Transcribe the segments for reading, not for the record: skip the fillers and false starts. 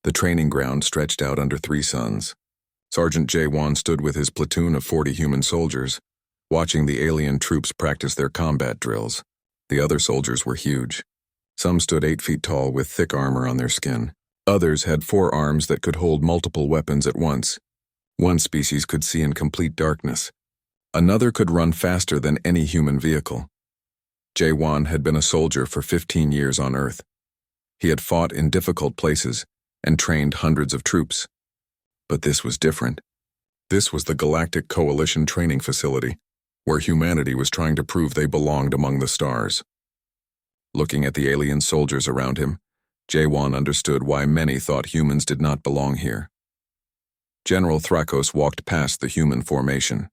The training ground stretched out under 3 suns. Sergeant J1 stood with his platoon of 40 human soldiers, watching the alien troops practice their combat drills. The other soldiers were huge. Some stood 8 feet tall with thick armor on their skin. Others had 4 arms that could hold multiple weapons at once. One species could see in complete darkness. Another could run faster than any human vehicle. J1 had been a soldier for 15 years on Earth. He had fought in difficult places and trained hundreds of troops. But this was different. This was the Galactic Coalition training facility, where humanity was trying to prove they belonged among the stars. Looking at the alien soldiers around him, J1 understood why many thought humans did not belong here. General Thrakos walked past the human formation.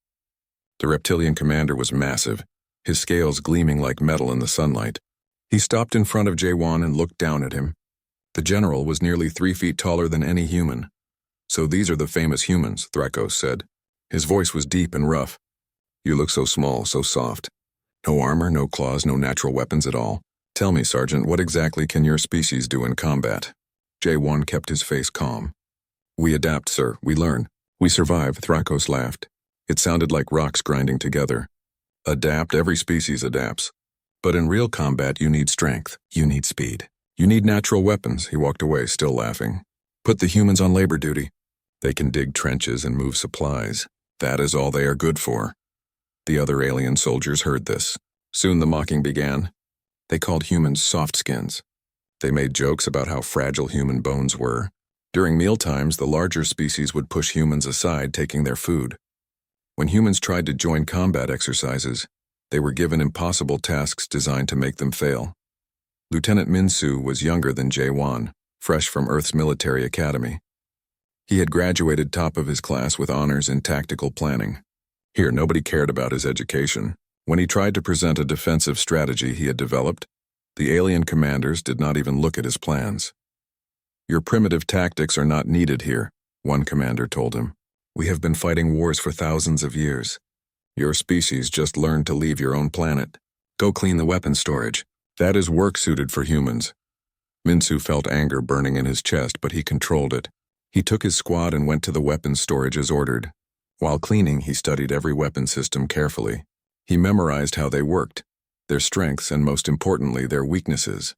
The reptilian commander was massive, his scales gleaming like metal in the sunlight. He stopped in front of J1 and looked down at him. The general was nearly 3 feet taller than any human. "So these are the famous humans," Thrakos said. His voice was deep and rough. "You look so small, so soft. No armor, no claws, no natural weapons at all. Tell me, Sergeant, what exactly can your species do in combat?" J1 kept his face calm. "We adapt, sir. We learn. We survive," Thrakos laughed. It sounded like rocks grinding together. "Adapt, every species adapts. But in real combat, you need strength. You need speed. You need natural weapons." He walked away, still laughing. "Put the humans on labor duty. They can dig trenches and move supplies. That is all they are good for." The other alien soldiers heard this. Soon the mocking began. They called humans soft skins. They made jokes about how fragile human bones were. During mealtimes, the larger species would push humans aside, taking their food. When humans tried to join combat exercises, they were given impossible tasks designed to make them fail. Lieutenant Minsu was younger than J1, fresh from Earth's military academy. He had graduated top of his class with honors in tactical planning. Here, nobody cared about his education. When he tried to present a defensive strategy he had developed, the alien commanders did not even look at his plans. "Your primitive tactics are not needed here," one commander told him. "We have been fighting wars for thousands of years. Your species just learned to leave your own planet. Go clean the weapon storage. That is work suited for humans." Minsu felt anger burning in his chest, but he controlled it. He took his squad and went to the weapons storage as ordered. While cleaning, he studied every weapon system carefully. He memorized how they worked, their strengths, and most importantly, their weaknesses.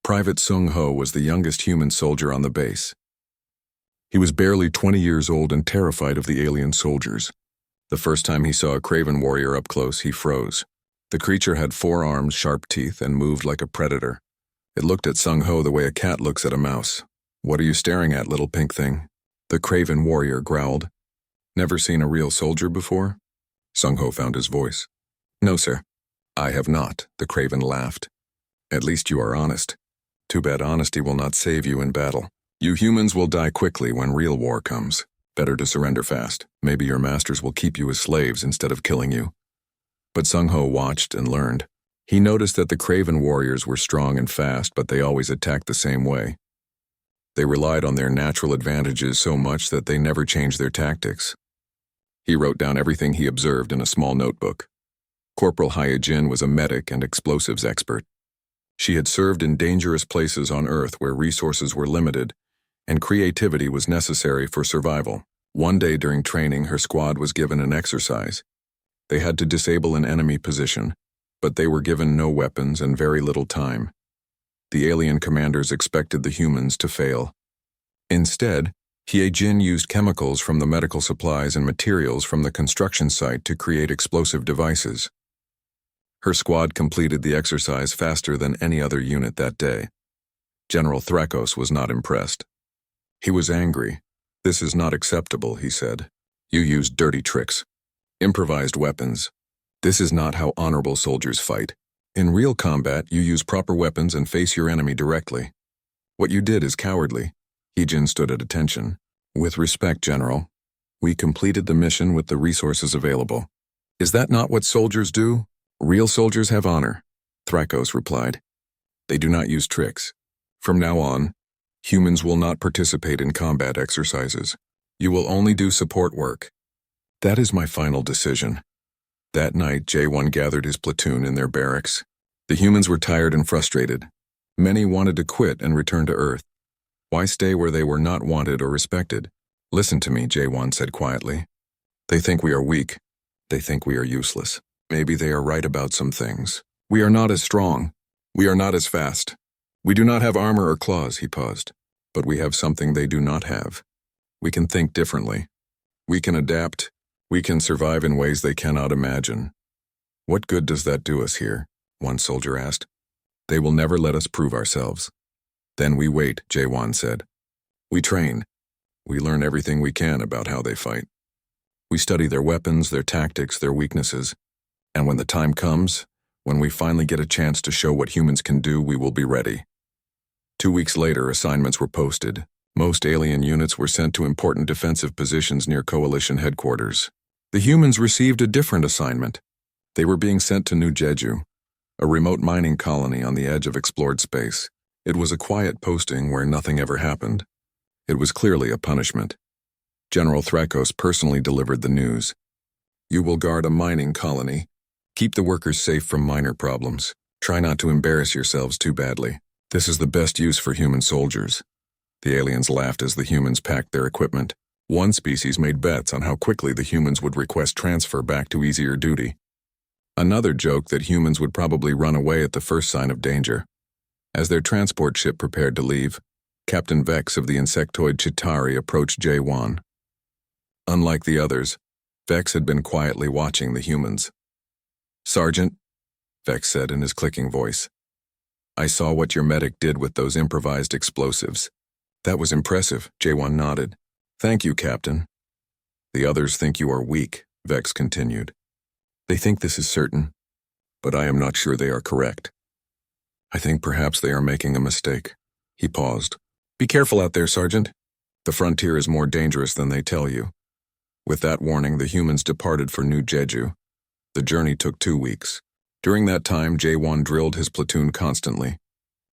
Private Sung Ho was the youngest human soldier on the base. He was barely 20 years old and terrified of the alien soldiers. The first time he saw a Craven warrior up close, he froze. The creature had 4 arms, sharp teeth, and moved like a predator. It looked at Sung Ho the way a cat looks at a mouse. "What are you staring at, little pink thing?" The Craven warrior growled. "Never seen a real soldier before?" Sung Ho found his voice. "No, sir." "I have not," the Craven laughed. "At least you are honest. Too bad honesty will not save you in battle. You humans will die quickly when real war comes. Better to surrender fast. Maybe your masters will keep you as slaves instead of killing you." But Sung Ho watched and learned. He noticed that the Craven warriors were strong and fast, but they always attacked the same way. They relied on their natural advantages so much that they never changed their tactics. He wrote down everything he observed in a small notebook. Corporal Hyojin was a medic and explosives expert. She had served in dangerous places on Earth where resources were limited, and creativity was necessary for survival. One day during training, her squad was given an exercise. They had to disable an enemy position, but they were given no weapons and very little time. The alien commanders expected the humans to fail. Instead, Hyojin used chemicals from the medical supplies and materials from the construction site to create explosive devices. Her squad completed the exercise faster than any other unit that day. General Thrakos was not impressed. He was angry. "This is not acceptable," he said. "You used dirty tricks. Improvised weapons. This is not how honorable soldiers fight. In real combat, you use proper weapons and face your enemy directly. What you did is cowardly." Hyojin stood at attention. "With respect, General, we completed the mission with the resources available. Is that not what soldiers do? Real soldiers have honor," Thrakos replied. "They do not use tricks. From now on, humans will not participate in combat exercises. You will only do support work. That is my final decision." That night, J1 gathered his platoon in their barracks. The humans were tired and frustrated. Many wanted to quit and return to Earth, Why stay where they were not wanted or respected? Listen to me, J1 said quietly. They think we are weak. They think we are useless. Maybe they are right about some things. We are not as strong. We are not as fast. We do not have armor or claws, he paused. But we have something they do not have. We can think differently. We can adapt. We can survive in ways they cannot imagine. What good does that do us here? One soldier asked. They will never let us prove ourselves. Then we wait, J1 said. We train. We learn everything we can about how they fight. We study their weapons, their tactics, their weaknesses. And when the time comes, when we finally get a chance to show what humans can do, we will be ready. 2 weeks later, assignments were posted. Most alien units were sent to important defensive positions near Coalition headquarters. The humans received a different assignment. They were being sent to New Jedju, a remote mining colony on the edge of explored space. It was a quiet posting where nothing ever happened. It was clearly a punishment. General Thrakos personally delivered the news. You will guard a mining colony. Keep the workers safe from minor problems. Try not to embarrass yourselves too badly. This is the best use for human soldiers. The aliens laughed as the humans packed their equipment. One species made bets on how quickly the humans would request transfer back to easier duty. Another joked that humans would probably run away at the first sign of danger. As their transport ship prepared to leave, Captain Vex of the insectoid Chitauri approached J1. Unlike the others, Vex had been quietly watching the humans. Sergeant, Vex said in his clicking voice, I saw what your medic did with those improvised explosives. That was impressive, J1 nodded. Thank you, Captain. The others think you are weak, Vex continued. They think this is certain, but I am not sure they are correct. I think perhaps they are making a mistake. He paused. Be careful out there, Sergeant. The frontier is more dangerous than they tell you. With that warning, the humans departed for New Jedju. The journey took 2 weeks. During that time, J1 drilled his platoon constantly.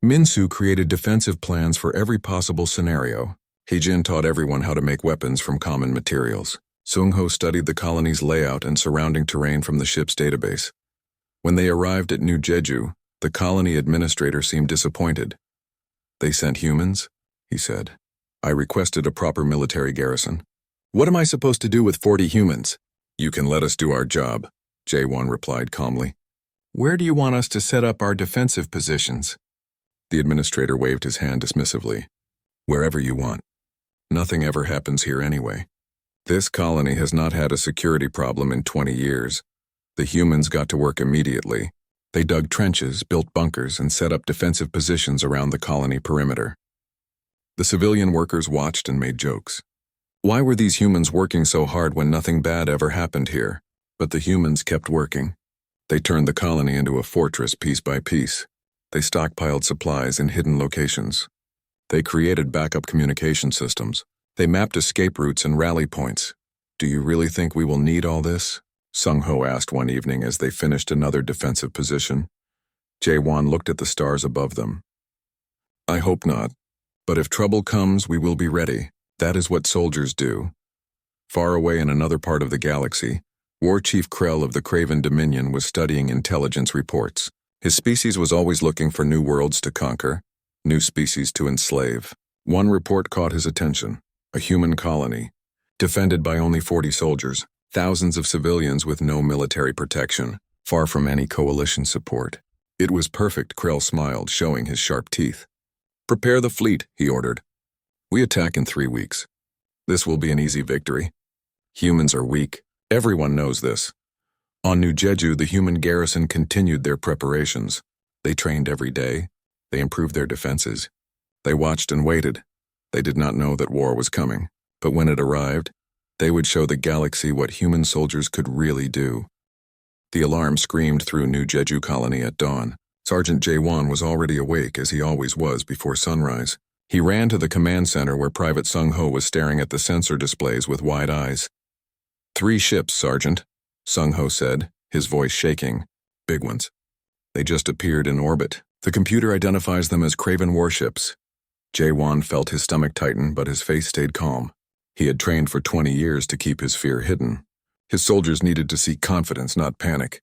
Minsu created defensive plans for every possible scenario. Heijin taught everyone how to make weapons from common materials. Sungho studied the colony's layout and surrounding terrain from the ship's database. When they arrived at New Jedju, the colony administrator seemed disappointed. They sent humans, he said. I requested a proper military garrison. What am I supposed to do with 40 humans? You can let us do our job, J1 replied calmly. Where do you want us to set up our defensive positions? The administrator waved his hand dismissively. Wherever you want. Nothing ever happens here anyway. This colony has not had a security problem in 20 years. The humans got to work immediately. They dug trenches, built bunkers, and set up defensive positions around the colony perimeter. The civilian workers watched and made jokes. Why were these humans working so hard when nothing bad ever happened here? But the humans kept working. They turned the colony into a fortress piece by piece. They stockpiled supplies in hidden locations. They created backup communication systems. They mapped escape routes and rally points. Do you really think we will need all this? Sungho asked one evening as they finished another defensive position. Jae-won looked at the stars above them. I hope not. But if trouble comes, we will be ready. That is what soldiers do. Far away in another part of the galaxy, War Chief Krell of the Craven Dominion was studying intelligence reports. His species was always looking for new worlds to conquer, new species to enslave. One report caught his attention. A human colony, defended by only 40 soldiers, thousands of civilians with no military protection, far from any coalition support. It was perfect, Krell smiled, showing his sharp teeth. Prepare the fleet, he ordered. We attack in 3 weeks. This will be an easy victory. Humans are weak. Everyone knows this. On New Jedju, the human garrison continued their preparations. They trained every day. They improved their defenses. They watched and waited. They did not know that war was coming, but when it arrived, they would show the galaxy what human soldiers could really do. The alarm screamed through New Jedju colony at dawn. Sergeant Jae-won was already awake, as he always was before sunrise. He ran to the command center where Private Sungho was staring at the sensor displays with wide eyes. 3 ships, Sergeant, Sungho said, his voice shaking. Big ones. They just appeared in orbit. The computer identifies them as Craven warships. Jae-won felt his stomach tighten, but his face stayed calm. He had trained for 20 years to keep his fear hidden. His soldiers needed to see confidence, not panic.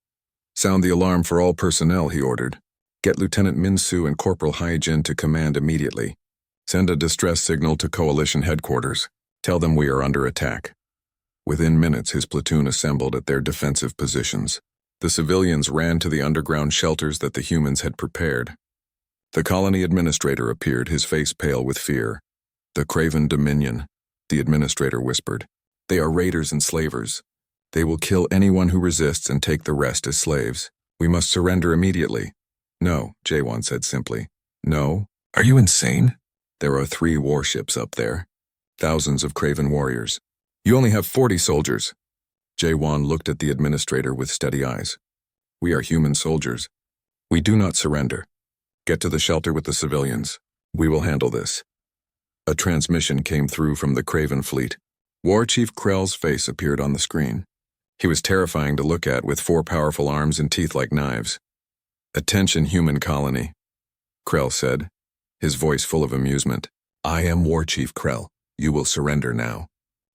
Sound the alarm for all personnel, he ordered. Get Lieutenant Minsu and Corporal Haijin to command immediately. Send a distress signal to Coalition headquarters. Tell them we are under attack. Within minutes, his platoon assembled at their defensive positions. The civilians ran to the underground shelters that the humans had prepared. The colony administrator appeared, his face pale with fear. "The Craven Dominion," the administrator whispered. "They are raiders and slavers. They will kill anyone who resists and take the rest as slaves. We must surrender immediately." "No," J1 said simply. "No? Are you insane? There are 3 warships up there. Thousands of Craven warriors. You only have 40 soldiers." J1 looked at the administrator with steady eyes. "We are human soldiers. We do not surrender. Get to the shelter with the civilians. We will handle this." A transmission came through from the Craven fleet. War Chief Krell's face appeared on the screen. He was terrifying to look at, with 4 powerful arms and teeth like knives. "Attention, human colony," Krell said, his voice full of amusement. "I am War Chief Krell. You will surrender now.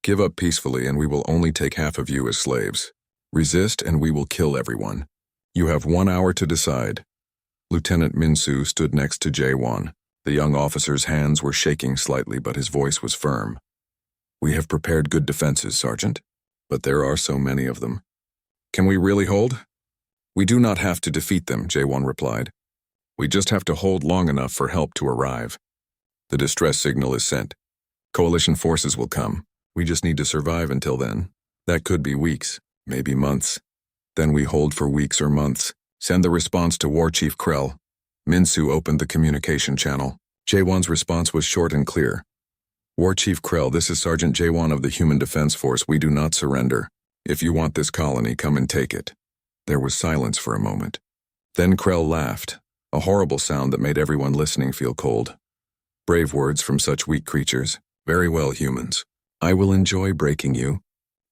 Give up peacefully and we will only take half of you as slaves. Resist and we will kill everyone. You have 1 hour to decide." Lieutenant Minsu stood next to J1. The young officer's hands were shaking slightly, but his voice was firm. "We have prepared good defenses, Sergeant, but there are so many of them. Can we really hold?" "We do not have to defeat them," J1 replied. "We just have to hold long enough for help to arrive. The distress signal is sent. Coalition forces will come. We just need to survive until then. That could be weeks, maybe months. Then we hold for weeks or months. Send the response to War Chief Krell." Minsu opened the communication channel. J1's response was short and clear. "War Chief Krell, this is Sergeant J1 of the Human Defense Force. We do not surrender. If you want this colony, come and take it." There was silence for a moment. Then Krell laughed, a horrible sound that made everyone listening feel cold. "Brave words from such weak creatures. Very well, humans. I will enjoy breaking you.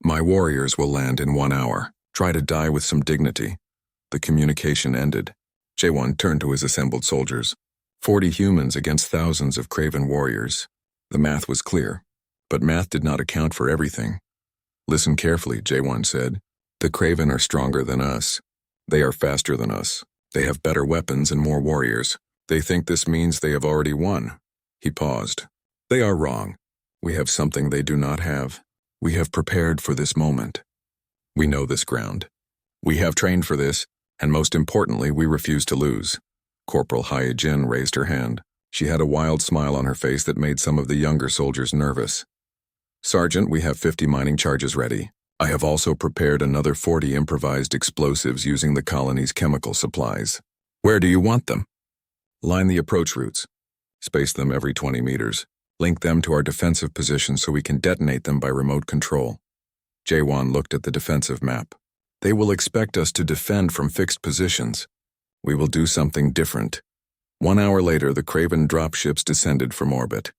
My warriors will land in 1 hour. Try to die with some dignity." The communication ended. J1 turned to his assembled soldiers. 40 humans against thousands of Craven warriors. The math was clear, but math did not account for everything. "Listen carefully," J1 said. "The Craven are stronger than us. They are faster than us. They have better weapons and more warriors. They think this means they have already won." He paused. "They are wrong. We have something they do not have. We have prepared for this moment. We know this ground. We have trained for this, and most importantly, we refuse to lose." Corporal Hyejin raised her hand. She had a wild smile on her face that made some of the younger soldiers nervous. "Sergeant, we have 50 mining charges ready. I have also prepared another 40 improvised explosives using the colony's chemical supplies." "Where do you want them?" "Line the approach routes. Space them every 20 meters. Link them to our defensive positions so we can detonate them by remote control." J1 looked at the defensive map. "They will expect us to defend from fixed positions. We will do something different." 1 hour later, the Craven dropships descended from orbit.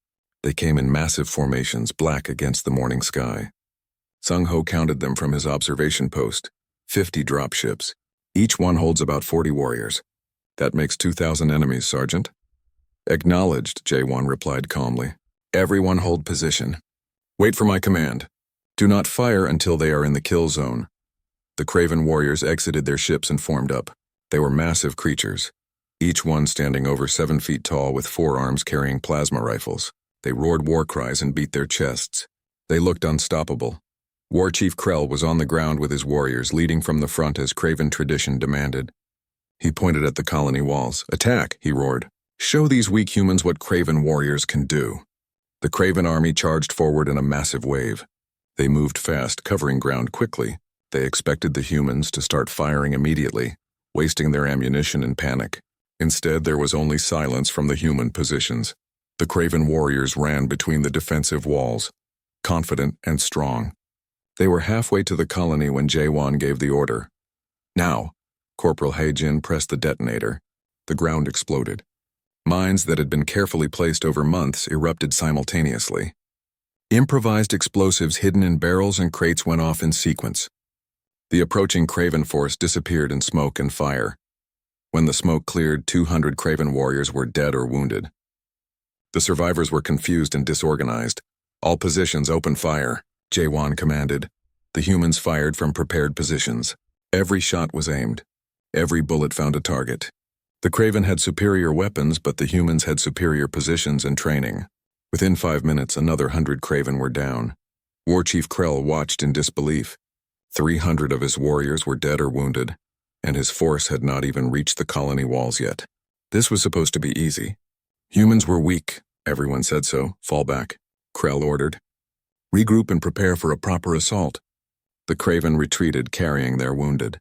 They came in massive formations, black against the morning sky. Sung Ho counted them from his observation post. 50 dropships. Each one holds about 40 warriors. "That makes 2,000 enemies, Sergeant." "Acknowledged," J1 replied calmly. "Everyone hold position. Wait for my command. Do not fire until they are in the kill zone." The Craven warriors exited their ships and formed up. They were massive creatures, each one standing over 7 feet tall with 4 arms carrying plasma rifles. They roared war cries and beat their chests. They looked unstoppable. War Chief Krell was on the ground with his warriors, leading from the front as Craven tradition demanded. He pointed at the colony walls. "Attack," he roared. "Show these weak humans what Craven warriors can do." The Craven army charged forward in a massive wave. They moved fast, covering ground quickly. They expected the humans to start firing immediately, wasting their ammunition in panic. Instead, there was only silence from the human positions. The Craven warriors ran between the defensive walls, confident and strong. They were halfway to the colony when J1 gave the order. "Now!" Corporal Hyejin pressed the detonator. The ground exploded. Mines that had been carefully placed over months erupted simultaneously. Improvised explosives hidden in barrels and crates went off in sequence. The approaching Craven force disappeared in smoke and fire. When the smoke cleared, 200 Craven warriors were dead or wounded. The survivors were confused and disorganized. "All positions, open fire," J1 commanded. The humans fired from prepared positions. Every shot was aimed. Every bullet found a target. The Kraven had superior weapons, but the humans had superior positions and training. Within 5 minutes, another 100 Kraven were down. War Chief Krell watched in disbelief. 300 of his warriors were dead or wounded, and his force had not even reached the colony walls yet. This was supposed to be easy. Humans were weak. Everyone said so. Fall back, Krell ordered. Regroup and prepare for a proper assault. The Kraven retreated, carrying their wounded.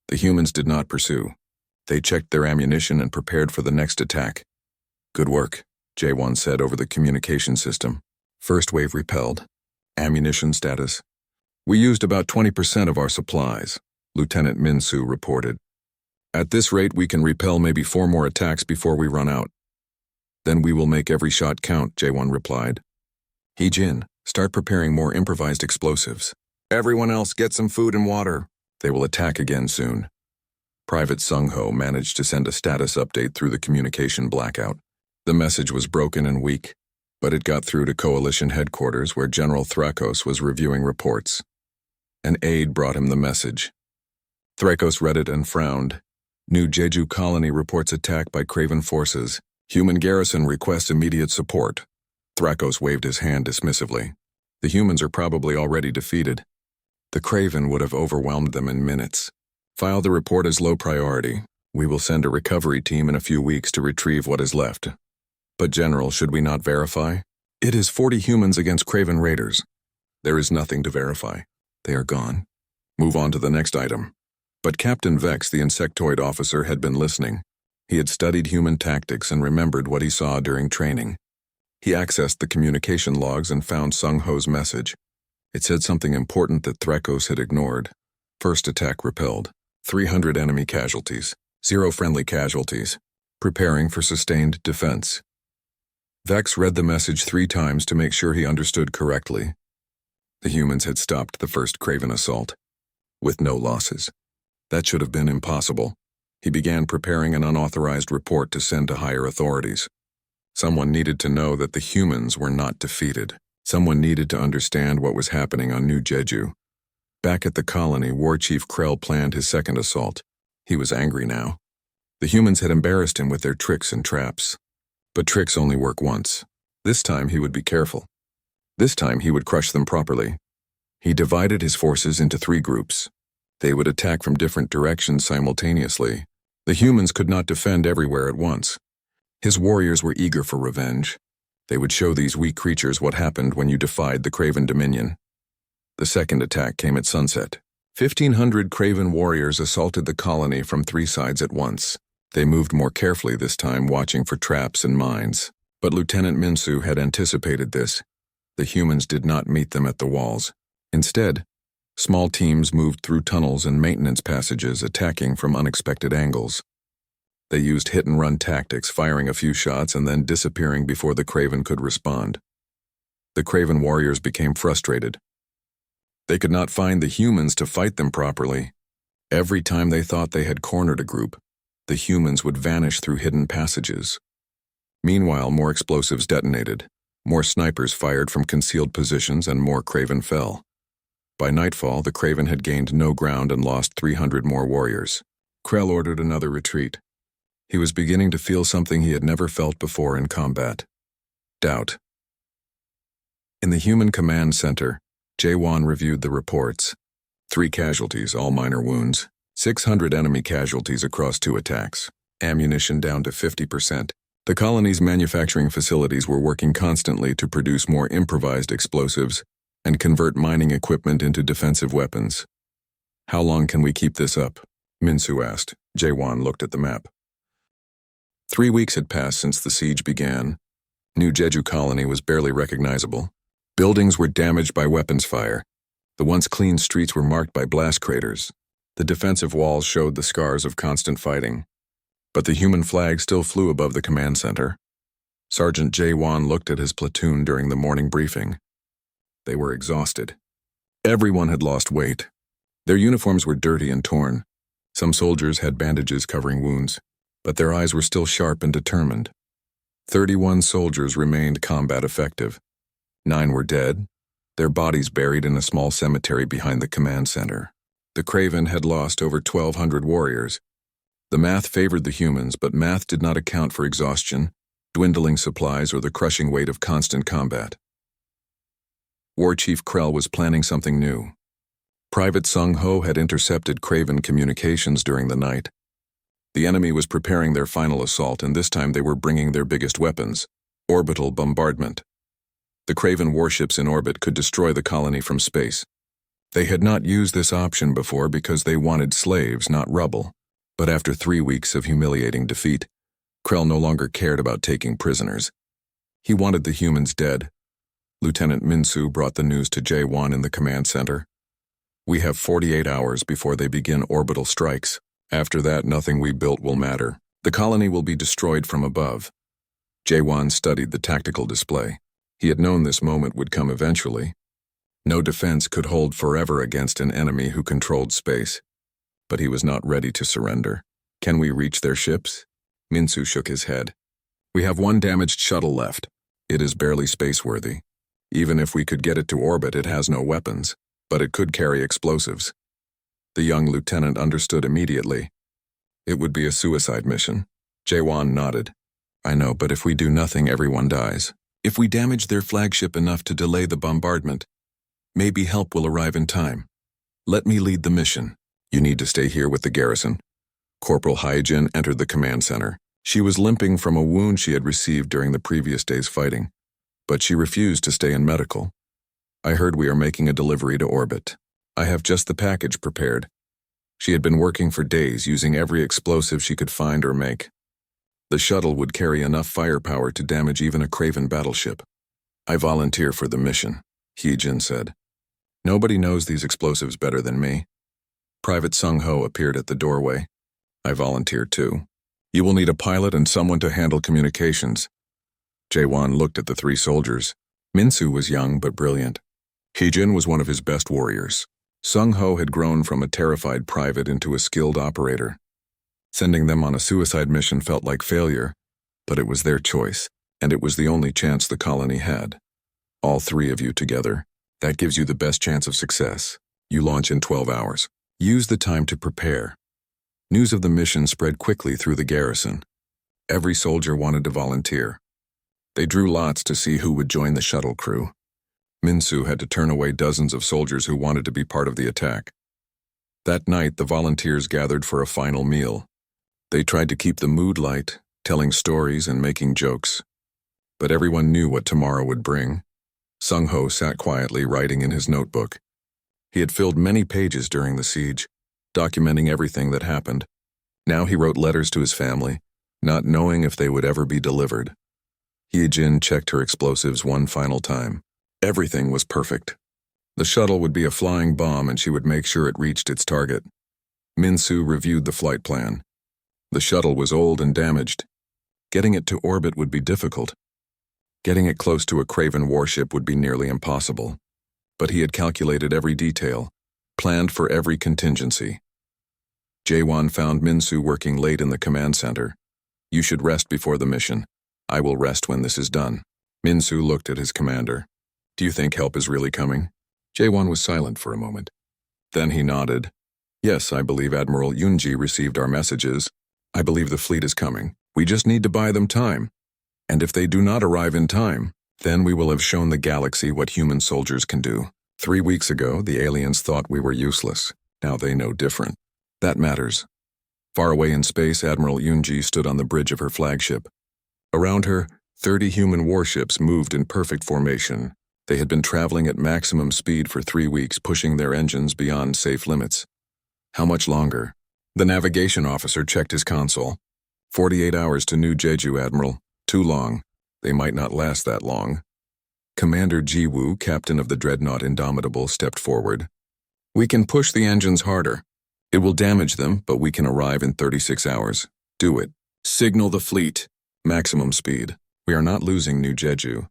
The humans did not pursue. They checked their ammunition and prepared for the next attack. Good work, J1 said over the communication system. First wave repelled. Ammunition status. We used about 20% of our supplies, Lieutenant Minsu reported. At this rate, we can repel maybe 4 more attacks before we run out. Then we will make every shot count, J1 replied. He-Jin, start preparing more improvised explosives. Everyone else, get some food and water. They will attack again soon. Private Sung-Ho managed to send a status update through the communication blackout. The message was broken and weak, but it got through to Coalition headquarters where General Thrakos was reviewing reports. An aide brought him the message. Thrakos read it and frowned. New Jedju colony reports attack by Kraven forces. Human garrison requests immediate support. Thrakos waved his hand dismissively. The humans are probably already defeated. The Kraven would have overwhelmed them in minutes. File the report as low priority. We will send a recovery team in a few weeks to retrieve what is left. But General, should we not verify? It is 40 humans against Kraven raiders. There is nothing to verify. They are gone. Move on to the next item. But Captain Vex, the insectoid officer, had been listening. He had studied human tactics and remembered what he saw during training. He accessed the communication logs and found Sung-Ho's message. It said something important that Thrakos had ignored. First attack repelled. 300 enemy casualties. 0 friendly casualties. Preparing for sustained defense. Vex read the message 3 times to make sure he understood correctly. The humans had stopped the first Kraven assault. With no losses. That should have been impossible. He began preparing an unauthorized report to send to higher authorities. Someone needed to know that the humans were not defeated. Someone needed to understand what was happening on New Jeju. Back at the colony, War Chief Krell planned his second assault. He was angry now. The humans had embarrassed him with their tricks and traps. But tricks only work once. This time he would be careful. This time he would crush them properly. He divided his forces into 3 groups. They would attack from different directions simultaneously. The humans could not defend everywhere at once. His warriors were eager for revenge. They would show these weak creatures what happened when you defied the Kraven Dominion. The second attack came at sunset. 1,500 Kraven warriors assaulted the colony from 3 sides at once. They moved more carefully this time, watching for traps and mines. But Lieutenant Minsu had anticipated this. The humans did not meet them at the walls. Instead, small teams moved through tunnels and maintenance passages, attacking from unexpected angles. They used hit-and-run tactics, firing a few shots and then disappearing before the Kraven could respond. The Kraven warriors became frustrated. They could not find the humans to fight them properly. Every time they thought they had cornered a group, the humans would vanish through hidden passages. Meanwhile, more explosives detonated. More snipers fired from concealed positions and more Kraven fell. By nightfall, the Kraven had gained no ground and lost 300 more warriors. Krell ordered another retreat. He was beginning to feel something he had never felt before in combat. Doubt. In the human command center, Jae-won reviewed the reports. 3 casualties, all minor wounds. 600 enemy casualties across 2 attacks. Ammunition down to 50%. The colony's manufacturing facilities were working constantly to produce more improvised explosives and convert mining equipment into defensive weapons. How long can we keep this up? Minsu asked. Jae-won looked at the map. 3 weeks had passed since the siege began. New Jeju colony was barely recognizable. Buildings were damaged by weapons fire. The once clean streets were marked by blast craters. The defensive walls showed the scars of constant fighting. But the human flag still flew above the command center. Sergeant Jae-won looked at his platoon during the morning briefing. They were exhausted. Everyone had lost weight. Their uniforms were dirty and torn. Some soldiers had bandages covering wounds, but their eyes were still sharp and determined. 31 soldiers remained combat effective. 9 were dead, their bodies buried in a small cemetery behind the command center. The Kraven had lost over 1,200 warriors. The math favored the humans, but math did not account for exhaustion, dwindling supplies, or the crushing weight of constant combat. War Chief Krell was planning something new. Private Sung Ho had intercepted Craven communications during the night. The enemy was preparing their final assault, and this time they were bringing their biggest weapons, orbital bombardment. The Craven warships in orbit could destroy the colony from space. They had not used this option before because they wanted slaves, not rubble. But after 3 weeks of humiliating defeat, Krell no longer cared about taking prisoners. He wanted the humans dead. Lieutenant Minsu brought the news to J1 in the command center. We have 48 hours before they begin orbital strikes. After that, nothing we built will matter. The colony will be destroyed from above. J1 studied the tactical display. He had known this moment would come eventually. No defense could hold forever against an enemy who controlled space. But he was not ready to surrender. Can we reach their ships? Minsu shook his head. We have one damaged shuttle left. It is barely spaceworthy. Even if we could get it to orbit, it has no weapons, but it could carry explosives. The young lieutenant understood immediately. It would be a suicide mission. Jaewon nodded. I know, but if we do nothing, everyone dies. If we damage their flagship enough to delay the bombardment, maybe help will arrive in time. Let me lead the mission. You need to stay here with the garrison. Corporal Hyejin entered the command center. She was limping from a wound she had received during the previous day's fighting, but she refused to stay in medical. I heard we are making a delivery to orbit. I have just the package prepared. She had been working for days using every explosive she could find or make. The shuttle would carry enough firepower to damage even a Craven battleship. I volunteer for the mission, Hyejin said. Nobody knows these explosives better than me. Private Sung Ho appeared at the doorway. I volunteer too. You will need a pilot and someone to handle communications. Jaewon looked at the 3 soldiers. Minsu was young but brilliant. Hyejin was one of his best warriors. Sung Ho had grown from a terrified private into a skilled operator. Sending them on a suicide mission felt like failure, but it was their choice, and it was the only chance the colony had. All 3 of you together. That gives you the best chance of success. You launch in 12 hours. Use the time to prepare. News of the mission spread quickly through the garrison. Every soldier wanted to volunteer. They drew lots to see who would join the shuttle crew. Minsu had to turn away dozens of soldiers who wanted to be part of the attack. That night, the volunteers gathered for a final meal. They tried to keep the mood light, telling stories and making jokes. But everyone knew what tomorrow would bring. Sung Ho sat quietly writing in his notebook. He had filled many pages during the siege, documenting everything that happened. Now he wrote letters to his family, not knowing if they would ever be delivered. Hyejin checked her explosives one final time. Everything was perfect. The shuttle would be a flying bomb and she would make sure it reached its target. Minsu reviewed the flight plan. The shuttle was old and damaged. Getting it to orbit would be difficult. Getting it close to a Craven warship would be nearly impossible. But he had calculated every detail, planned for every contingency. Jaewon found Minsu working late in the command center. You should rest before the mission. I will rest when this is done. Minsu looked at his commander. Do you think help is really coming? Jaewon was silent for a moment. Then he nodded. Yes, I believe Admiral Yunji received our messages. I believe the fleet is coming. We just need to buy them time. And if they do not arrive in time, then we will have shown the galaxy what human soldiers can do. 3 weeks ago, the aliens thought we were useless. Now they know different. That matters. Far away in space, Admiral Yunji stood on the bridge of her flagship. Around her, 30 human warships moved in perfect formation. They had been traveling at maximum speed for 3 weeks, pushing their engines beyond safe limits. How much longer? The navigation officer checked his console. 48 hours to New Jeju, Admiral. Too long. They might not last that long. Commander Jiwoo, captain of the dreadnought Indomitable, stepped forward. We can push the engines harder. It will damage them, but we can arrive in 36 hours. Do it. Signal the fleet. Maximum speed. We are not losing New Jeju.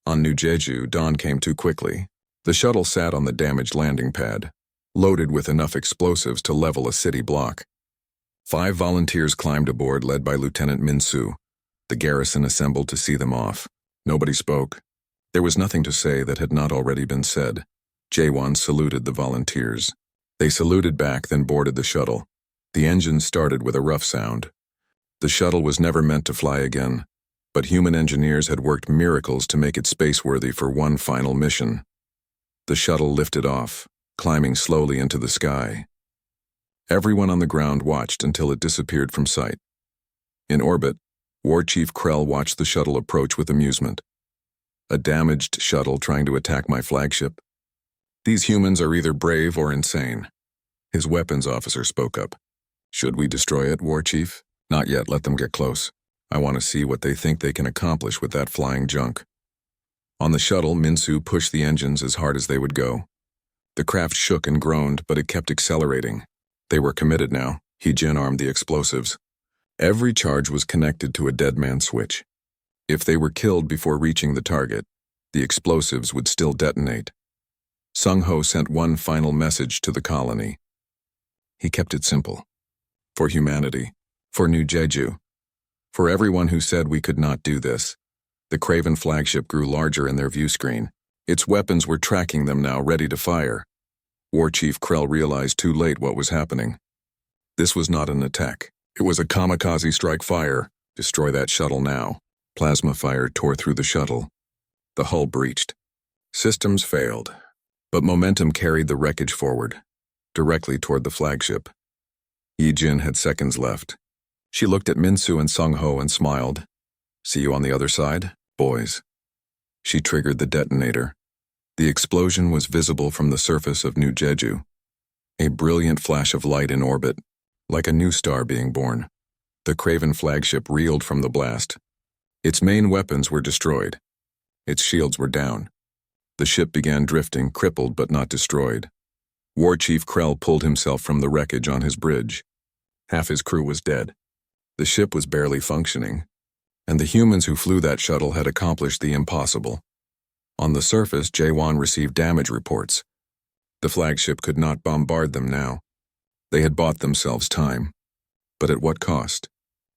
On New Jeju, dawn came too quickly. The shuttle sat on the damaged landing pad, loaded with enough explosives to level a city block. 5 volunteers climbed aboard, led by Lieutenant Minsu. The garrison assembled to see them off. Nobody spoke. There was nothing to say that had not already been said. Jaewon saluted the volunteers. They saluted back, then boarded the shuttle. The engine started with a rough sound. The shuttle was never meant to fly again, but human engineers had worked miracles to make it spaceworthy for one final mission. The shuttle lifted off, climbing slowly into the sky. Everyone on the ground watched until it disappeared from sight. In orbit, War Chief Krell watched the shuttle approach with amusement. A damaged shuttle trying to attack my flagship? These humans are either brave or insane. His weapons officer spoke up. Should we destroy it, War Chief? Not yet, let them get close. I want to see what they think they can accomplish with that flying junk. On the shuttle, Minsu pushed the engines as hard as they would go. The craft shook and groaned, but it kept accelerating. They were committed now. He-Jin armed the explosives. Every charge was connected to a dead man switch. If they were killed before reaching the target, the explosives would still detonate. Sung-Ho sent one final message to the colony. He kept it simple. For humanity, for New Jeju, for everyone who said we could not do this. The Craven flagship grew larger in their view screen. Its weapons were tracking them now, ready to fire. War Chief Krell realized too late what was happening. This was not an attack. It was a kamikaze strike fire. Destroy that shuttle now. Plasma fire tore through the shuttle. The hull breached. Systems failed, but momentum carried the wreckage forward, directly toward the flagship. Yi-Jin had seconds left. She looked at Minsu and Sung-Ho and smiled. See you on the other side, boys. She triggered the detonator. The explosion was visible from the surface of New Jeju. A brilliant flash of light in orbit, like a new star being born. The Craven flagship reeled from the blast. Its main weapons were destroyed. Its shields were down. The ship began drifting, crippled but not destroyed. War Chief Krell pulled himself from the wreckage on his bridge. Half his crew was dead. The ship was barely functioning, and the humans who flew that shuttle had accomplished the impossible. On the surface, Jaewon received damage reports. The flagship could not bombard them now. They had bought themselves time. But at what cost?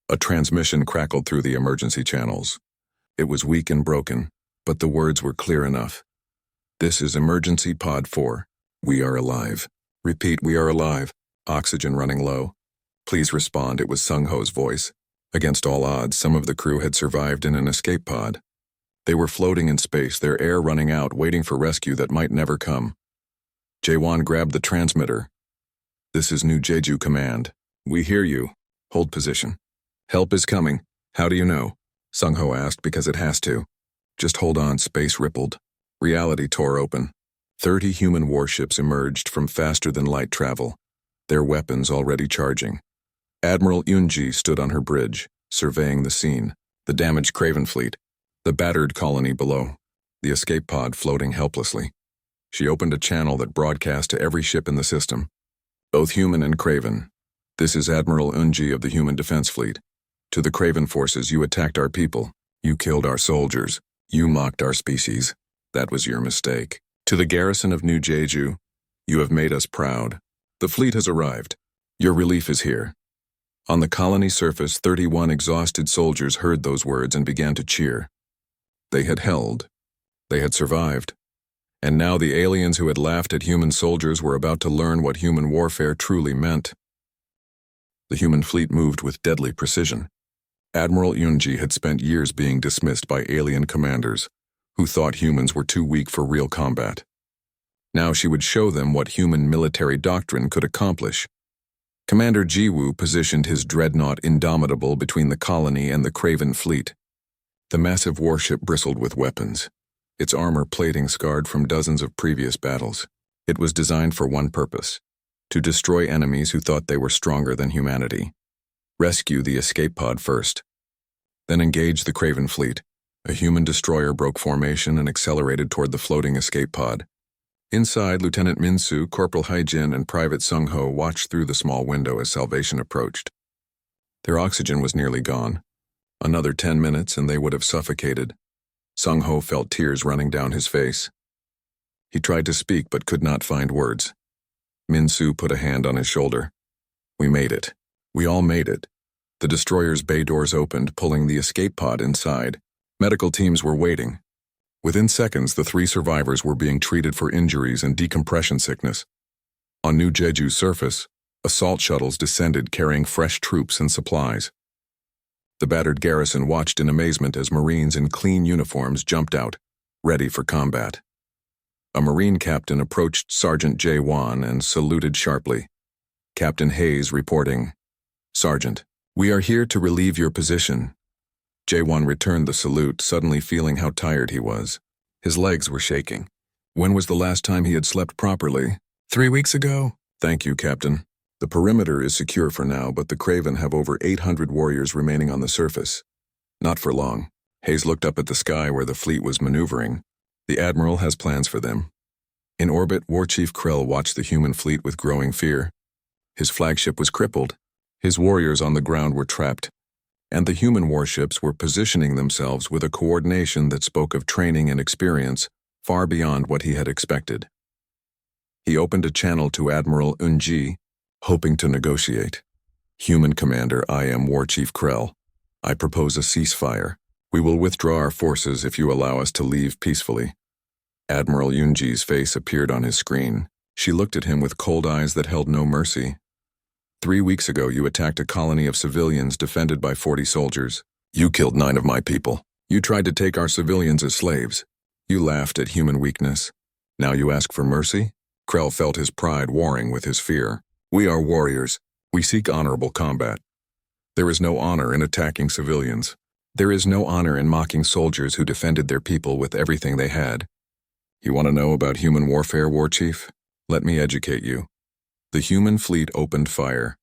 A transmission crackled through the emergency channels. It was weak and broken, but the words were clear enough. This is Emergency Pod 4. We are alive. Repeat, we are alive. Oxygen running low. Please respond, it was Sung-Ho's voice. Against all odds, some of the crew had survived in an escape pod. They were floating in space, their air running out, waiting for rescue that might never come. Jaewon grabbed the transmitter. This is New Jeju Command. We hear you. Hold position. Help is coming. How do you know? Sung-Ho asked because it has to. Just hold on, space rippled. Reality tore open. 30 human warships emerged from faster-than-light travel, their weapons already charging. Admiral Eunji stood on her bridge, surveying the scene, the damaged Craven fleet, the battered colony below, the escape pod floating helplessly. She opened a channel that broadcast to every ship in the system. Both human and Craven. This is Admiral Eunji of the Human Defense Fleet. To the Craven forces, you attacked our people. You killed our soldiers. You mocked our species. That was your mistake. To the garrison of New Jeju, you have made us proud. The fleet has arrived. Your relief is here. On the colony surface, 31 exhausted soldiers heard those words and began to cheer. They had held. They had survived. And now the aliens who had laughed at human soldiers were about to learn what human warfare truly meant. The human fleet moved with deadly precision. Admiral Eunji had spent years being dismissed by alien commanders who thought humans were too weak for real combat. Now she would show them what human military doctrine could accomplish. Commander Jiwoo positioned his dreadnought Indomitable between the colony and the Craven fleet. The massive warship bristled with weapons, its armor plating scarred from dozens of previous battles. It was designed for one purpose: to destroy enemies who thought they were stronger than humanity. Rescue the escape pod first. Then engage the Craven fleet. A human destroyer broke formation and accelerated toward the floating escape pod. Inside, Lieutenant Minsu, Corporal Haijin, and Private Sung-Ho watched through the small window as salvation approached. Their oxygen was nearly gone. Another 10 minutes and they would have suffocated. Sung-Ho felt tears running down his face. He tried to speak but could not find words. Minsu put a hand on his shoulder. We made it. We all made it. The destroyer's bay doors opened, pulling the escape pod inside. Medical teams were waiting. Within seconds, the 3 survivors were being treated for injuries and decompression sickness. On New Jeju's surface, Assault shuttles descended carrying fresh troops and supplies. The battered garrison watched in amazement as Marines in clean uniforms jumped out, ready for combat. A Marine captain approached Sergeant J1 and saluted sharply. Captain Hayes reporting, "Sergeant, we are here to relieve your position." J1 returned the salute, suddenly feeling how tired he was. His legs were shaking. When was the last time he had slept properly? 3 weeks ago. Thank you, Captain. The perimeter is secure for now, but the Kraven have over 800 warriors remaining on the surface. Not for long. Hayes looked up at the sky where the fleet was maneuvering. The Admiral has plans for them. In orbit, War Chief Krell watched the human fleet with growing fear. His flagship was crippled. His warriors on the ground were trapped. And the human warships were positioning themselves with a coordination that spoke of training and experience far beyond what he had expected. He opened a channel to Admiral Unji, hoping to negotiate. "Human Commander, I am War Chief Krell. I propose a ceasefire. We will withdraw our forces if you allow us to leave peacefully." Admiral Unji's face appeared on his screen. She looked at him with cold eyes that held no mercy. 3 weeks ago, you attacked a colony of civilians defended by 40 soldiers. You killed 9 of my people. You tried to take our civilians as slaves. You laughed at human weakness. Now you ask for mercy? Krell felt his pride warring with his fear. "We are warriors. We seek honorable combat. There is no honor in attacking civilians. There is no honor in mocking soldiers who defended their people with everything they had. You want to know about human warfare, War Chief? Let me educate you." The human fleet opened fire.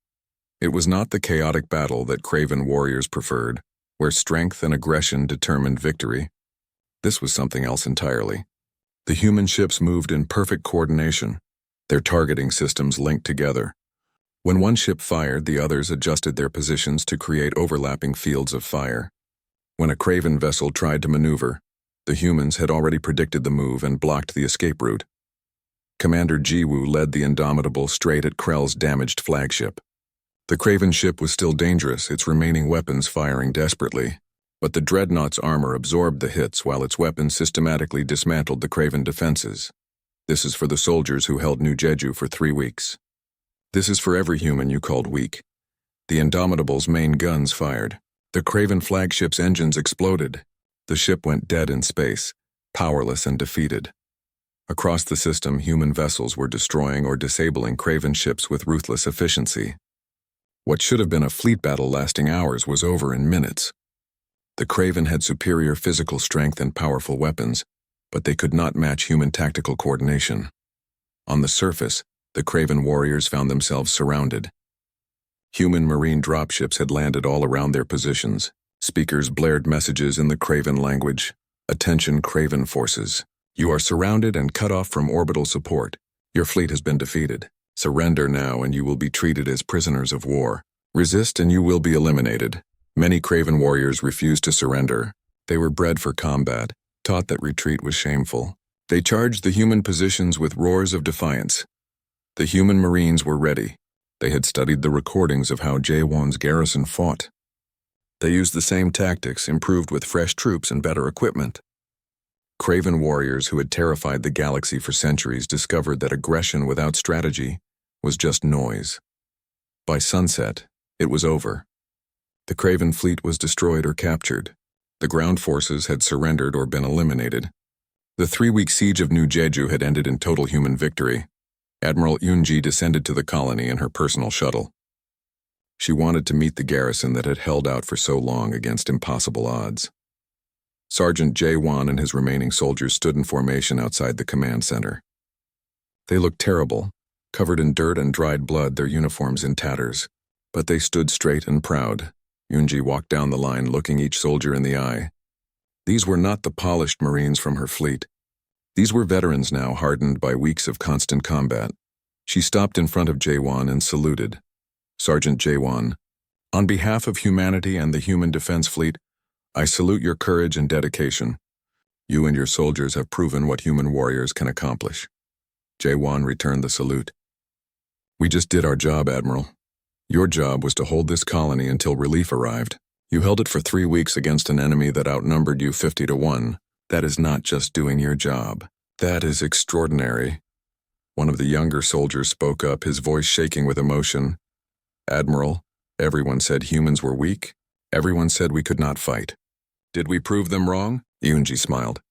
It was not the chaotic battle that Kraven warriors preferred, where strength and aggression determined victory. This was something else entirely. The human ships moved in perfect coordination, their targeting systems linked together. When one ship fired, the others adjusted their positions to create overlapping fields of fire. When a Kraven vessel tried to maneuver, the humans had already predicted the move and blocked the escape route. Commander Jiwoo led the Indomitable straight at Krell's damaged flagship. The Kraven ship was still dangerous, its remaining weapons firing desperately, but the Dreadnought's armor absorbed the hits while its weapons systematically dismantled the Kraven defenses. This is for the soldiers who held New Jedju for 3 weeks. This is for every human you called weak. The Indomitable's main guns fired. The Kraven flagship's engines exploded. The ship went dead in space, powerless and defeated. Across the system, human vessels were destroying or disabling Kraven ships with ruthless efficiency. What should have been a fleet battle lasting hours was over in minutes. The Kraven had superior physical strength and powerful weapons, but they could not match human tactical coordination. On the surface, the Kraven warriors found themselves surrounded. Human marine dropships had landed all around their positions. Speakers blared messages in the Kraven language. "Attention, Kraven forces. You are surrounded and cut off from orbital support. Your fleet has been defeated. Surrender now and you will be treated as prisoners of war. Resist and you will be eliminated." Many Kraven warriors refused to surrender. They were bred for combat, taught that retreat was shameful. They charged the human positions with roars of defiance. The human Marines were ready. They had studied the recordings of how J1's garrison fought. They used the same tactics, improved with fresh troops and better equipment. Kraven warriors who had terrified the galaxy for centuries discovered that aggression without strategy was just noise. By sunset, it was over. The Kraven fleet was destroyed or captured. The ground forces had surrendered or been eliminated. The 3-week siege of New Jeju had ended in total human victory. Admiral Unji descended to the colony in her personal shuttle. She wanted to meet the garrison that had held out for so long against impossible odds. Sergeant J1 and his remaining soldiers stood in formation outside the command center. They looked terrible, covered in dirt and dried blood, their uniforms in tatters. But they stood straight and proud. Unji walked down the line, looking each soldier in the eye. These were not the polished Marines from her fleet. These were veterans now, hardened by weeks of constant combat. She stopped in front of J1 and saluted. "Sergeant J1, on behalf of humanity and the Human Defense Fleet, I salute your courage and dedication. You and your soldiers have proven what human warriors can accomplish." J1 returned the salute. "We just did our job, Admiral. Your job was to hold this colony until relief arrived. You held it for 3 weeks against an enemy that outnumbered you 50 to 1. That is not just doing your job. That is extraordinary. One of the younger soldiers spoke up, his voice shaking with emotion. "Admiral, everyone said humans were weak. Everyone said we could not fight. Did we prove them wrong?" Yunji smiled.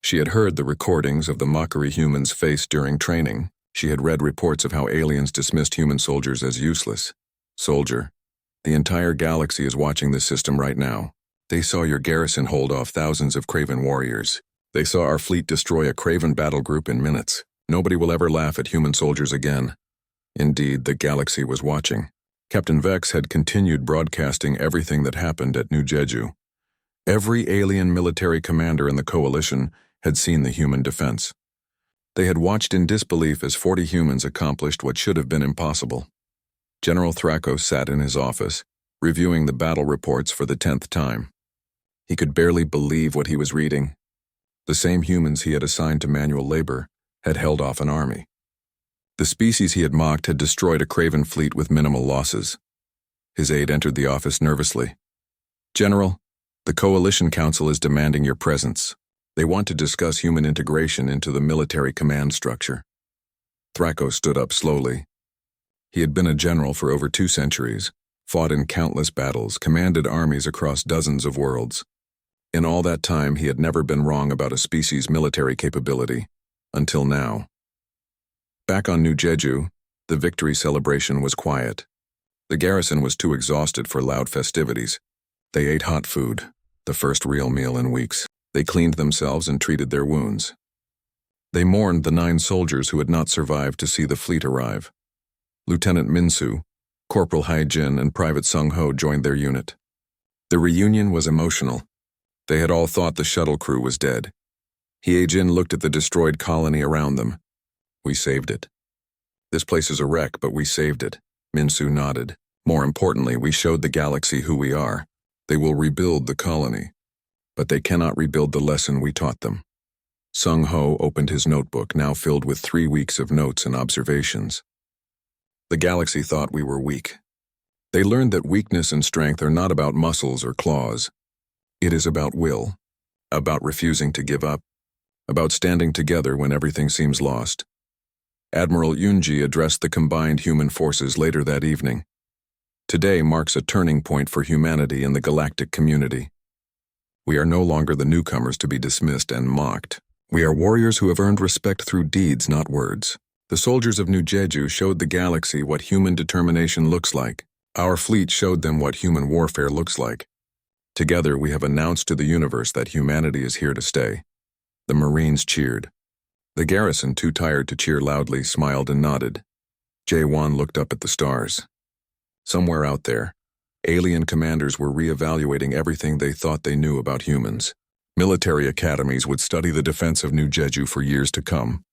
She had heard the recordings of the mockery humans faced during training. She had read reports of how aliens dismissed human soldiers as useless. "Soldier, the entire galaxy is watching this system right now. They saw your garrison hold off thousands of Craven warriors. They saw our fleet destroy a Craven battle group in minutes. Nobody will ever laugh at human soldiers again." Indeed, the galaxy was watching. Captain Vex had continued broadcasting everything that happened at New Jedju. Every alien military commander in the coalition had seen the human defense. They had watched in disbelief as 40 humans accomplished what should have been impossible. General Thrako sat in his office, reviewing the battle reports for the 10th time. He could barely believe what he was reading. The same humans he had assigned to manual labor had held off an army. The species he had mocked had destroyed a Craven fleet with minimal losses. His aide entered the office nervously. "General, the Coalition Council is demanding your presence. They want to discuss human integration into the military command structure." Thrako stood up slowly. He had been a general for over 2 centuries, fought in countless battles, commanded armies across dozens of worlds. In all that time, he had never been wrong about a species' military capability, until now. Back on New Jeju, the victory celebration was quiet. The garrison was too exhausted for loud festivities. They ate hot food, the first real meal in weeks. They cleaned themselves and treated their wounds. They mourned the 9 soldiers who had not survived to see the fleet arrive. Lieutenant Minsu, Corporal Haijin, and Private Sung Ho joined their unit. The reunion was emotional. They had all thought the shuttle crew was dead. Haijin looked at the destroyed colony around them. "We saved it. This place is a wreck, but we saved it." Minsu nodded. "More importantly, we showed the galaxy who we are. They will rebuild the colony, but they cannot rebuild the lesson we taught them." Sung Ho opened his notebook, now filled with 3 weeks of notes and observations. "The galaxy thought we were weak. They learned that weakness and strength are not about muscles or claws. It is about will, about refusing to give up, about standing together when everything seems lost." Admiral Yunji addressed the combined human forces later that evening. "Today marks a turning point for humanity in the galactic community. We are no longer the newcomers to be dismissed and mocked. We are warriors who have earned respect through deeds, not words. The soldiers of New Jeju showed the galaxy what human determination looks like. Our fleet showed them what human warfare looks like. Together we have announced to the universe that humanity is here to stay." The Marines cheered. The garrison, too tired to cheer loudly, smiled and nodded. Jae-won looked up at the stars. Somewhere out there, alien commanders were re-evaluating everything they thought they knew about humans. Military academies would study the defense of New Jeju for years to come.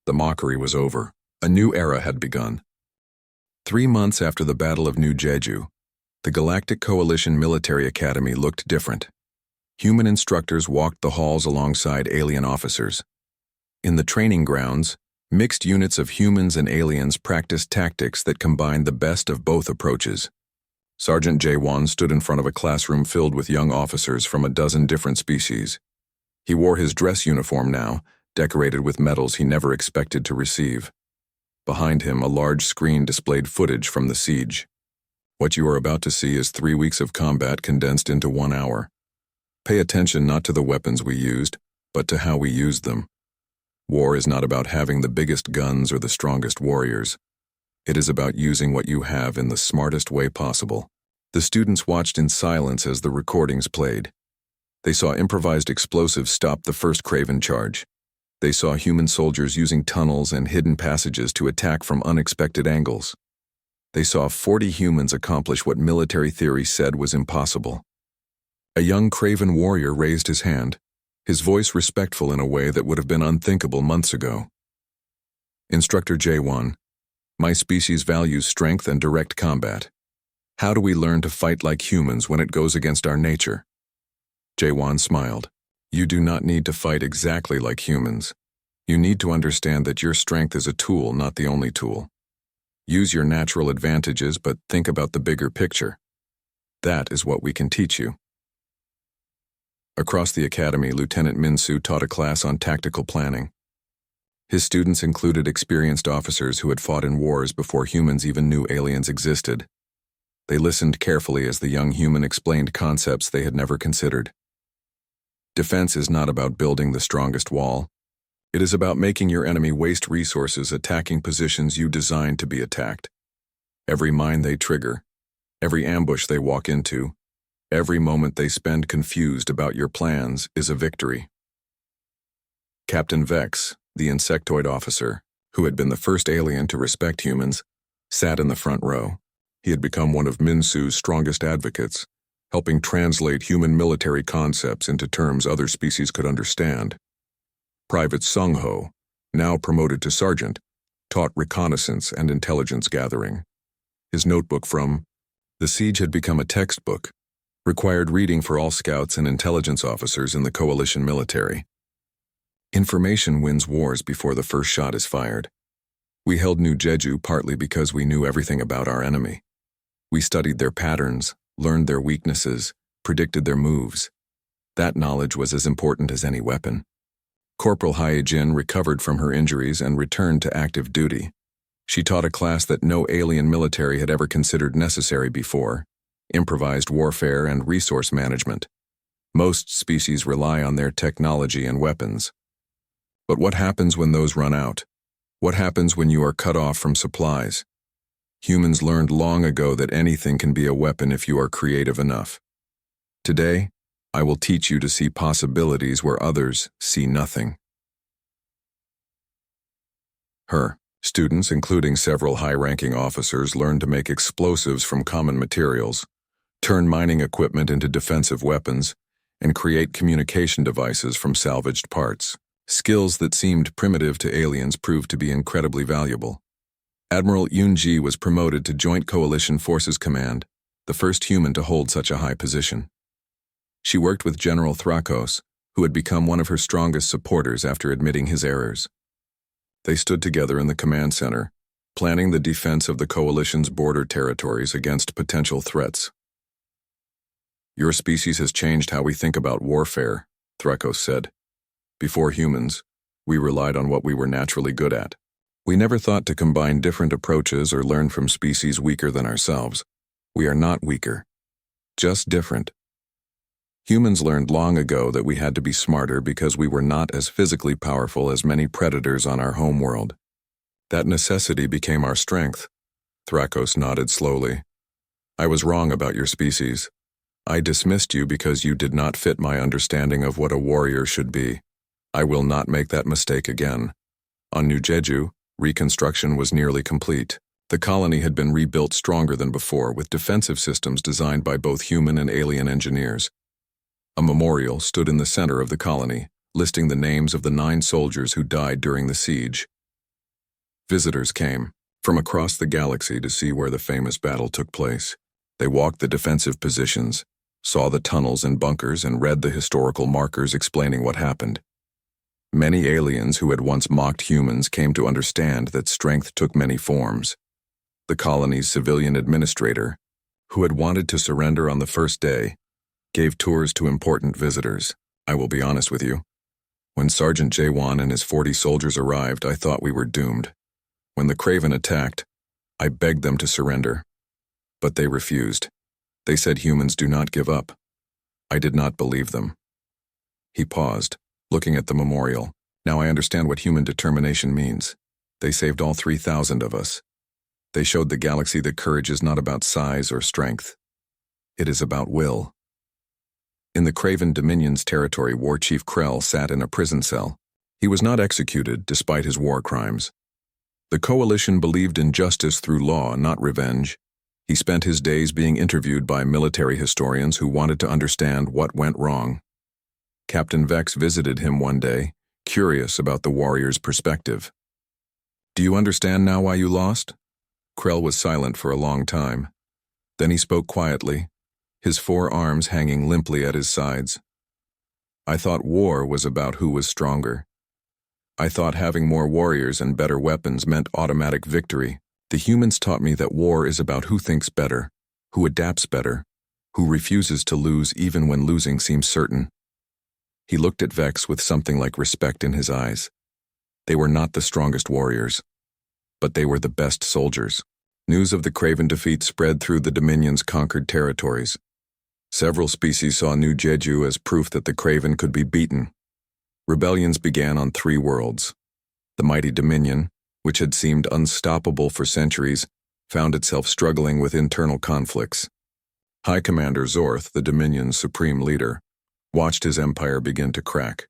The mockery was over. A new era had begun. 3 months after the Battle of New Jeju, the Galactic Coalition Military Academy looked different. Human instructors walked the halls alongside alien officers. In the training grounds, mixed units of humans and aliens practiced tactics that combined the best of both approaches. Sergeant Jae-won stood in front of a classroom filled with young officers from a dozen different species. He wore his dress uniform now, decorated with medals he never expected to receive. Behind him, a large screen displayed footage from the siege. What you are about to see is 3 weeks of combat condensed into 1 hour. Pay attention not to the weapons we used, but to how we used them. War is not about having the biggest guns or the strongest warriors. It is about using what you have in the smartest way possible. The students watched in silence as the recordings played. They saw improvised explosives stop the first Craven charge. They saw human soldiers using tunnels and hidden passages to attack from unexpected angles. They saw 40 humans accomplish what military theory said was impossible. A young Craven warrior raised his hand, his voice respectful in a way that would have been unthinkable months ago. "Instructor Jae-won, my species values strength and direct combat. How do we learn to fight like humans when it goes against our nature?" Jae-won smiled. "You do not need to fight exactly like humans. You need to understand that your strength is a tool, not the only tool. Use your natural advantages, but think about the bigger picture. That is what we can teach you." Across the academy, Lieutenant Minsu taught a class on tactical planning. His students included experienced officers who had fought in wars before humans even knew aliens existed. They listened carefully as the young human explained concepts they had never considered. Defense is not about building the strongest wall. It is about making your enemy waste resources attacking positions you designed to be attacked. Every mine they trigger, every ambush they walk into, every moment they spend confused about your plans is a victory. Captain Vex, the insectoid officer, who had been the first alien to respect humans, sat in the front row. He had become one of Minsu's strongest advocates, helping translate human military concepts into terms other species could understand. Private Sung Ho, now promoted to sergeant, taught reconnaissance and intelligence gathering. His notebook from The Siege had become a textbook, required reading for all scouts and intelligence officers in the coalition military. Information wins wars before the first shot is fired. We held New Jedju partly because we knew everything about our enemy. We studied their patterns, learned their weaknesses, predicted their moves. That knowledge was as important as any weapon. Corporal Hyejin recovered from her injuries and returned to active duty. She taught a class that no alien military had ever considered necessary before: improvised warfare and resource management. Most species rely on their technology and weapons. But what happens when those run out? What happens when you are cut off from supplies? Humans learned long ago that anything can be a weapon if you are creative enough. Today, I will teach you to see possibilities where others see nothing. Her students, including several high-ranking officers, learned to make explosives from common materials, turn mining equipment into defensive weapons, and create communication devices from salvaged parts. Skills that seemed primitive to aliens proved to be incredibly valuable. Admiral Yunji was promoted to Joint Coalition Forces Command, the first human to hold such a high position. She worked with General Thrakos, who had become one of her strongest supporters after admitting his errors. They stood together in the command center, planning the defense of the coalition's border territories against potential threats. "Your species has changed how we think about warfare," Thrakos said. "Before humans, we relied on what we were naturally good at. We never thought to combine different approaches or learn from species weaker than ourselves. We are not weaker, just different. Humans learned long ago that we had to be smarter because we were not as physically powerful as many predators on our home world. That necessity became our strength." Thrakos nodded slowly. "I was wrong about your species. I dismissed you because you did not fit my understanding of what a warrior should be. I will not make that mistake again." On New Jeju, reconstruction was nearly complete. The colony had been rebuilt stronger than before, with defensive systems designed by both human and alien engineers. A memorial stood in the center of the colony, listing the names of the 9 soldiers who died during the siege. Visitors came from across the galaxy to see where the famous battle took place. They walked the defensive positions, saw the tunnels and bunkers, and read the historical markers explaining what happened. Many aliens who had once mocked humans came to understand that strength took many forms. The colony's civilian administrator, who had wanted to surrender on the first day, gave tours to important visitors. I will be honest with you. When Sergeant Jaewon and his 40 soldiers arrived, I thought we were doomed. When the Craven attacked, I begged them to surrender. But they refused. They said humans do not give up. I did not believe them. He paused, looking at the memorial. Now I understand what human determination means. They saved all 3,000 of us. They showed the galaxy that courage is not about size or strength. It is about will. In the Craven Dominion's territory, War Chief Krell sat in a prison cell. He was not executed, despite his war crimes. The coalition believed in justice through law, not revenge. He spent his days being interviewed by military historians who wanted to understand what went wrong. Captain Vex visited him one day, curious about the warrior's perspective. "Do you understand now why you lost?" Krell was silent for a long time. Then he spoke quietly, his 4 arms hanging limply at his sides. "I thought war was about who was stronger. I thought having more warriors and better weapons meant automatic victory. The humans taught me that war is about who thinks better, who adapts better, who refuses to lose even when losing seems certain." He looked at Vex with something like respect in his eyes. They were not the strongest warriors, but they were the best soldiers. News of the Craven defeat spread through the Dominion's conquered territories. Several species saw New Jedju as proof that the Craven could be beaten. Rebellions began on 3 worlds. The mighty Dominion, which had seemed unstoppable for centuries, found itself struggling with internal conflicts. High Commander Zorth, the Dominion's supreme leader, watched his empire begin to crack.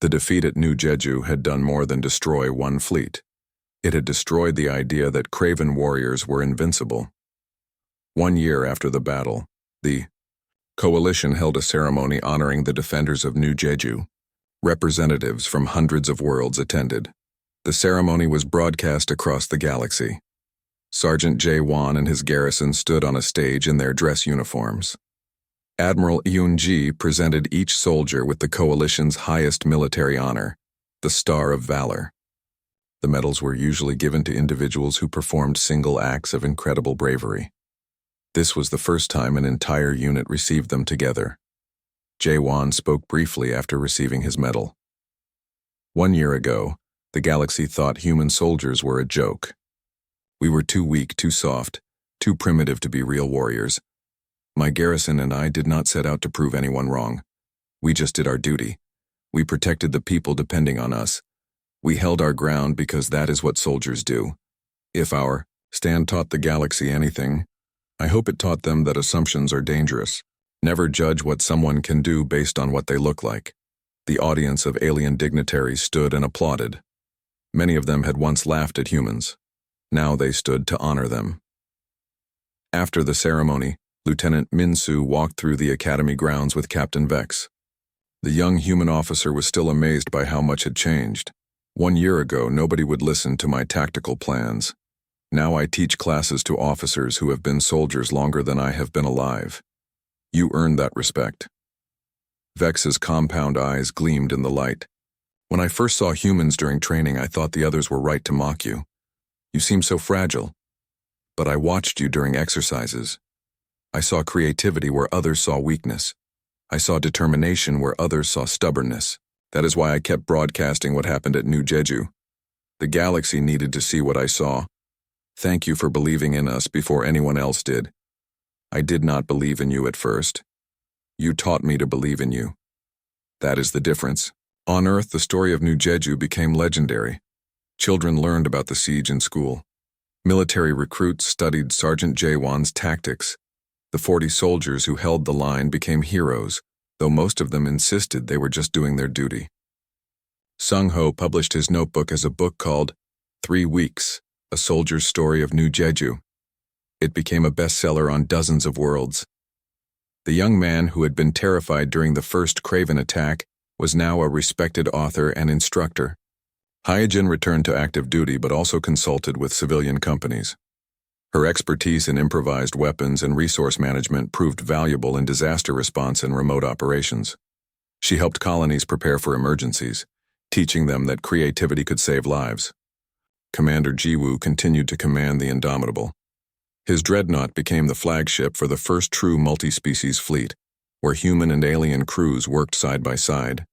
The defeat at New Jedju had done more than destroy one fleet. It had destroyed the idea that Craven warriors were invincible. 1 year after the battle, the coalition held a ceremony honoring the defenders of New Jedju. Representatives from hundreds of worlds attended. The ceremony was broadcast across the galaxy. Sergeant J. Wan and his garrison stood on a stage in their dress uniforms. Admiral Yun-ji presented each soldier with the coalition's highest military honor, the Star of Valor. The medals were usually given to individuals who performed single acts of incredible bravery. This was the first time an entire unit received them together. Jae-won spoke briefly after receiving his medal. 1 year ago, the galaxy thought human soldiers were a joke. We were too weak, too soft, too primitive to be real warriors. My garrison and I did not set out to prove anyone wrong. We just did our duty. We protected the people depending on us. We held our ground because that is what soldiers do. If our stand taught the galaxy anything, I hope it taught them that assumptions are dangerous. Never judge what someone can do based on what they look like. The audience of alien dignitaries stood and applauded. Many of them had once laughed at humans. Now they stood to honor them. After the ceremony, Lieutenant Min-soo walked through the academy grounds with Captain Vex. The young human officer was still amazed by how much had changed. 1 year ago, nobody would listen to my tactical plans. Now I teach classes to officers who have been soldiers longer than I have been alive. You earned that respect. Vex's compound eyes gleamed in the light. When I first saw humans during training, I thought the others were right to mock you. You seem so fragile. But I watched you during exercises. I saw creativity where others saw weakness. I saw determination where others saw stubbornness. That is why I kept broadcasting what happened at New Jedju. The galaxy needed to see what I saw. Thank you for believing in us before anyone else did. I did not believe in you at first. You taught me to believe in you. That is the difference. On Earth, the story of New Jedju became legendary. Children learned about the siege in school. Military recruits studied Sergeant Jae-won's tactics. The 40 soldiers who held the line became heroes, though most of them insisted they were just doing their duty. Sung-ho published his notebook as a book called 3 Weeks, A Soldier's Story of New Jedju. It became a bestseller on dozens of worlds. The young man who had been terrified during the first Craven attack was now a respected author and instructor. Hyojin returned to active duty but also consulted with civilian companies. Her expertise in improvised weapons and resource management proved valuable in disaster response and remote operations. She helped colonies prepare for emergencies, teaching them that creativity could save lives. Commander Jiwoo continued to command the Indomitable. His dreadnought became the flagship for the first true multi-species fleet, where human and alien crews worked side by side.